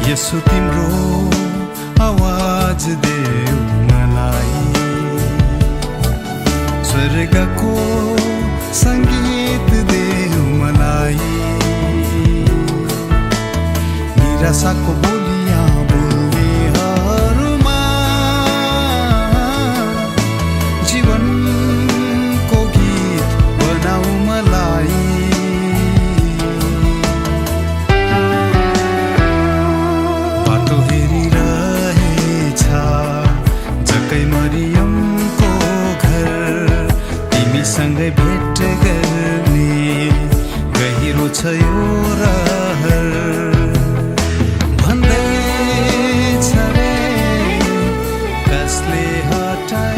यसो तिम्रो आवाज देऊ मलाई, स्वर्गको संगीत देऊ मलाई। निराशाको बोलिया बोल्नेहरूमा जीवनको गीत बनाऊ मलाई। बाटो हेरिरहेछ जकै मरियमको घर, तिमीसँगै भेट गर्ने गहिरो छ यो रहर। भन्दैछ रे कसले हटाए